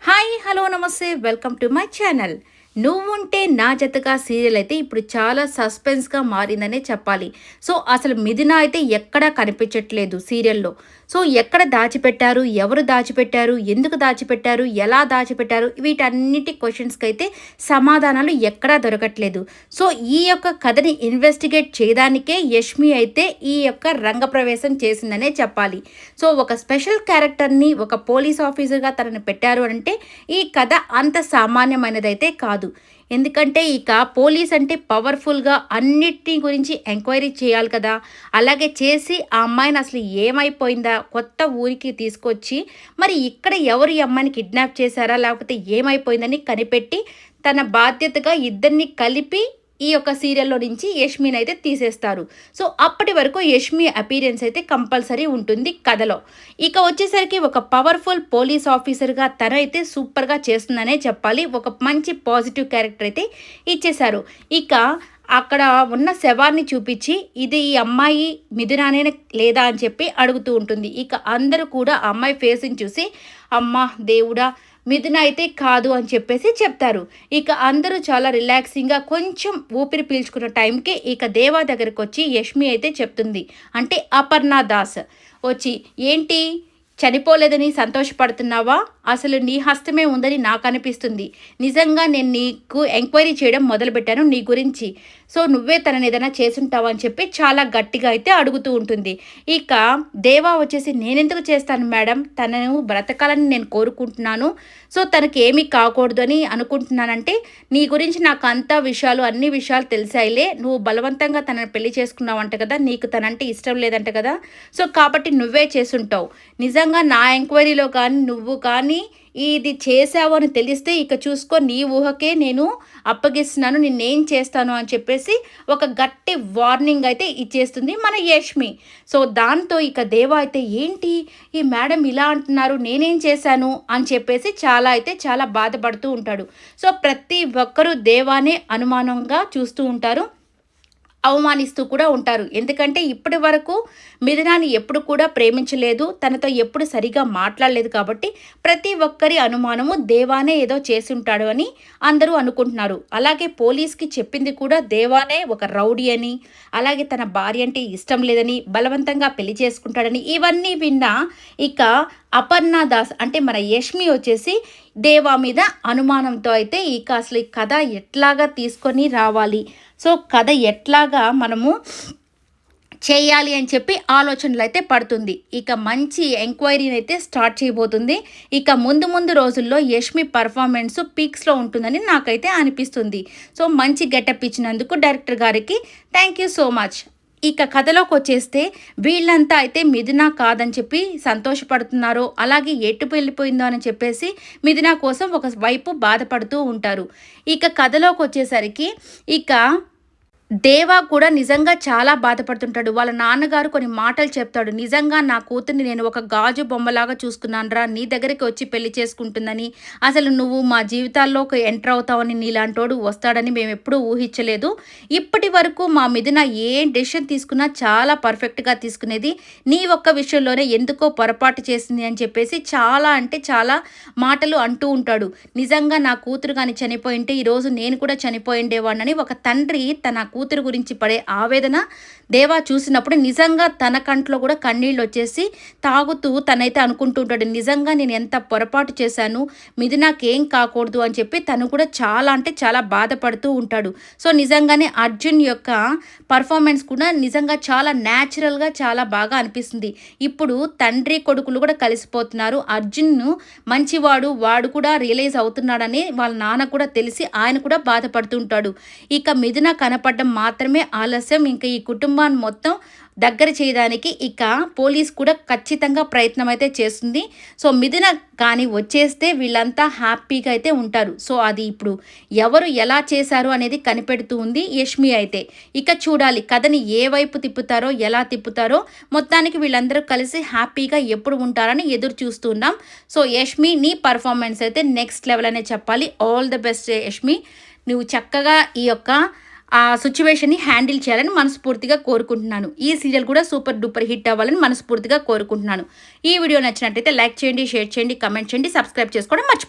Hi hello నమస్తే welcome to my channel. నువ్వుంటే నా జతగా సీరియల్ అయితే ఇప్పుడు చాలా సస్పెన్స్గా మారిందనే చెప్పాలి. సో అసలు మిథున అయితే ఎక్కడా కనిపించట్లేదు సీరియల్లో. సో ఎక్కడ దాచిపెట్టారు, ఎవరు దాచిపెట్టారు, ఎందుకు దాచిపెట్టారు, ఎలా దాచిపెట్టారు, వీటన్నిటి క్వశ్చన్స్కి అయితే సమాధానాలు ఎక్కడా దొరకట్లేదు. సో ఈ యొక్క కథని ఇన్వెస్టిగేట్ చేయడానికే యష్మి అయితే ఈ యొక్క రంగప్రవేశం చేసిందనే చెప్పాలి. సో ఒక స్పెషల్ క్యారెక్టర్ని ఒక పోలీస్ ఆఫీసర్గా తనని పెట్టారు అంటే ఈ కథ అంత సామాన్యమైనదైతే కాదు. ఎందుకంటే ఇక పోలీస్ అంటే పవర్ఫుల్గా అన్నిటి గురించి ఎంక్వైరీ చేయాలి కదా. అలాగే చేసి ఆ అమ్మాయిని అసలు ఏమైపోయిందా కొత్త ఊరికి తీసుకొచ్చి మరి ఇక్కడ ఎవరు ఈ అమ్మాయిని కిడ్నాప్ చేశారా లేకపోతే ఏమైపోయిందని కనిపెట్టి తన బాధ్యతగా ఇద్దరిని కలిపి ఈ యొక్క సీరియల్లో నుంచి యష్మిని అయితే తీసేస్తారు. సో అప్పటి వరకు యష్మి అపీరెన్స్ అయితే కంపల్సరీ ఉంటుంది కథలో. ఇక వచ్చేసరికి ఒక పవర్ఫుల్ పోలీస్ ఆఫీసర్గా తన అయితే సూపర్గా చేస్తుందనే చెప్పాలి. ఒక మంచి పాజిటివ్ క్యారెక్టర్ అయితే ఇచ్చేశారు. ఇక అక్కడ ఉన్న శవాన్ని చూపించి ఇది ఈ అమ్మాయి మిథునానే లేదా అని చెప్పి అడుగుతూ ఉంటుంది. ఇక అందరూ కూడా ఆ అమ్మాయి ఫేస్ని చూసి అమ్మా దేవుడా మిథున అయితే కాదు అని చెప్పేసి చెప్తారు. ఇక అందరూ చాలా రిలాక్సింగ్గా కొంచెం ఊపిరి పీల్చుకున్న టైంకి ఇక దేవా దగ్గరకు వచ్చి యష్మి అయితే చెప్తుంది. అంటే అపర్ణ దాస్ వచ్చి ఏంటి చనిపోలేదని సంతోషపడుతున్నావా? అసలు నీ హస్తమే ఉందని నాకు అనిపిస్తుంది. నిజంగా నేను నీకు ఎంక్వైరీ చేయడం మొదలుపెట్టాను నీ గురించి. సో నువ్వే తనని ఏదైనా చేసుంటావా అని చెప్పి చాలా గట్టిగా అయితే అడుగుతూ ఉంటుంది. ఇక దేవా వచ్చేసి నేనెందుకు చేస్తాను మేడం, తనను బ్రతకాలని నేను కోరుకుంటున్నాను. సో తనకి ఏమీ కాకూడదు అని అనుకుంటున్నానంటే నీ గురించి నాకు అంతా విషయాలు అన్ని విషయాలు తెలిసాయిలే. నువ్వు బలవంతంగా తనని పెళ్లి చేసుకున్నావంట కదా, నీకు తనంటే ఇష్టం లేదంట కదా. సో కాబట్టి నువ్వే చేసుంటావు. నిజంగా నా ఎంక్వైరీలో కానీ నువ్వు కానీ ఇది చేసావు అని తెలిస్తే ఇక చూసుకో నీ ఊహకే నేను అప్పగిస్తున్నాను, నిన్నేం చేస్తాను అని చెప్పేసి ఒక గట్టి వార్నింగ్ అయితే ఇచ్చేస్తుంది మన యష్మి. సో దాంతో ఇక దేవా అయితే ఏంటి ఈ మేడం ఇలా అంటున్నారు, నేనేం చేశాను అని చెప్పేసి చాలా బాధపడుతూ ఉంటాడు. సో ప్రతి ఒక్కరూ దేవానే అనుమానంగా చూస్తూ ఉంటారు, అవమానిస్తూ కూడా ఉంటారు. ఎందుకంటే ఇప్పటి వరకు మిథునాని ఎప్పుడు కూడా ప్రేమించలేదు, తనతో ఎప్పుడు సరిగా మాట్లాడలేదు. కాబట్టి ప్రతి ఒక్కరి అనుమానము దేవానే ఏదో చేసి ఉంటాడు అని అందరూ అనుకుంటున్నారు. అలాగే పోలీస్కి చెప్పింది కూడా దేవానే ఒక రౌడీ అని, అలాగే తన భార్య అంటే ఇష్టం లేదని, బలవంతంగా పెళ్లి చేసుకుంటాడని ఇవన్నీ విన్నా ఇక అపర్ణ దాస్ అంటే మన యష్మి వచ్చేసి దేవా మీద అనుమానంతో అయితే ఇక అసలు ఈ కథ ఎట్లాగా తీసుకొని రావాలి, సో కథ ఎట్లాగా మనము చేయాలి అని చెప్పి ఆలోచనలు అయితే పడుతుంది. ఇక మంచి ఎంక్వైరీని అయితే స్టార్ట్ చేయబోతుంది. ఇక ముందు రోజుల్లో యష్మి పర్ఫార్మెన్స్ పీక్స్లో ఉంటుందని నాకైతే అనిపిస్తుంది. సో మంచి గెటప్ ఇచ్చినందుకు డైరెక్టర్ గారికి థ్యాంక్ యూ సో మచ్. ఇక కథలోకి వచ్చేస్తే వీళ్ళంతా అయితే మిథున కాదని చెప్పి సంతోషపడుతున్నారో, అలాగే ఎటు వెళ్ళిపోయిందో అని చెప్పేసి మిథున కోసం ఒక వైపు బాధపడుతూ ఉంటారు. ఇక కథలోకి వచ్చేసరికి ఇక దేవా కూడా నిజంగా చాలా బాధపడుతుంటాడు. వాళ్ళ నాన్నగారు కొన్ని మాటలు చెప్తాడు. నిజంగా నా కూతుర్ని నేను ఒక గాజు బొమ్మలాగా చూసుకున్నానురా, నీ దగ్గరికి వచ్చి పెళ్లి చేసుకుంటుందని, అసలు నువ్వు మా జీవితాల్లోకి ఎంటర్ అవుతావని, నీలాంటోడు వస్తాడని మేము ఎప్పుడూ ఊహించలేదు. ఇప్పటి వరకు మా మిథున ఏ డెసిషన్ తీసుకున్నా చాలా పర్ఫెక్ట్గా తీసుకునేది, నీ ఒక్క విషయంలోనే ఎందుకో పొరపాటు చేసింది అని చెప్పేసి చాలా అంటే చాలా మాటలు అంటూ ఉంటాడు. నిజంగా నా కూతురు కానీ చనిపోయింటే ఈరోజు నేను కూడా చనిపోయిండేవాడినని ఒక తండ్రి తన కూతురు గురించి పడే ఆవేదన దేవా చూసినప్పుడు నిజంగా తన కంట్లో కూడా కన్నీళ్ళు వచ్చేసి తాగుతూ తనైతే అనుకుంటుంటాడు, నిజంగా నేను ఎంత పొరపాటు చేశాను, మిథునాకేం కాకూడదు అని చెప్పి తను కూడా చాలా అంటే చాలా బాధపడుతూ ఉంటాడు. సో నిజంగానే అర్జున్ యొక్క పర్ఫార్మెన్స్ కూడా నిజంగా చాలా న్యాచురల్గా చాలా బాగా అనిపిస్తుంది. ఇప్పుడు తండ్రి కొడుకులు కూడా కలిసిపోతున్నారు. అర్జున్ను మంచివాడు, వాడు కూడా రియలైజ్ అవుతున్నాడని వాళ్ళ నాన్న కూడా తెలిసి ఆయన కూడా బాధపడుతుంటాడు. ఇక మిథున కనపడడం మాత్రమే ఆలస్యం. ఇంకా ఈ కుటుంబాన్ని మొత్తం దగ్గర చేయడానికి ఇక పోలీస్ కూడా ఖచ్చితంగా ప్రయత్నం అయితే చేస్తుంది. సో మిథున కానీ వచ్చేస్తే వీళ్ళంతా హ్యాపీగా అయితే ఉంటారు. సో అది ఇప్పుడు ఎవరు ఎలా చేశారు అనేది కనిపెడుతూ ఉంది యష్మి అయితే. ఇక చూడాలి కథని ఏ వైపు తిప్పుతారో, ఎలా తిప్పుతారో. మొత్తానికి వీళ్ళందరూ కలిసి హ్యాపీగా ఎప్పుడు ఉంటారని ఎదురు చూస్తున్నాం. సో యష్మి నీ పర్ఫార్మెన్స్ అయితే నెక్స్ట్ లెవెల్ అనే చెప్పాలి. All the best Yashmi. నువ్వు చక్కగా ఈ యొక్క ఆ సిచ్యువేషన్ని హ్యాండిల్ చేయాలని మనస్ఫూర్తిగా కోరుకుంటున్నాను. ఈ సీరియల్ కూడా సూపర్ డూపర్ హిట్ అవ్వాలని మనస్ఫూర్తిగా కోరుకుంటున్నాను. ఈ వీడియో నచ్చినట్టయితే లైక్ చేయండి, షేర్ చేయండి, కమెంట్ చేయండి, సబ్స్క్రైబ్ చేసుకోవడం మర్చిపోండి.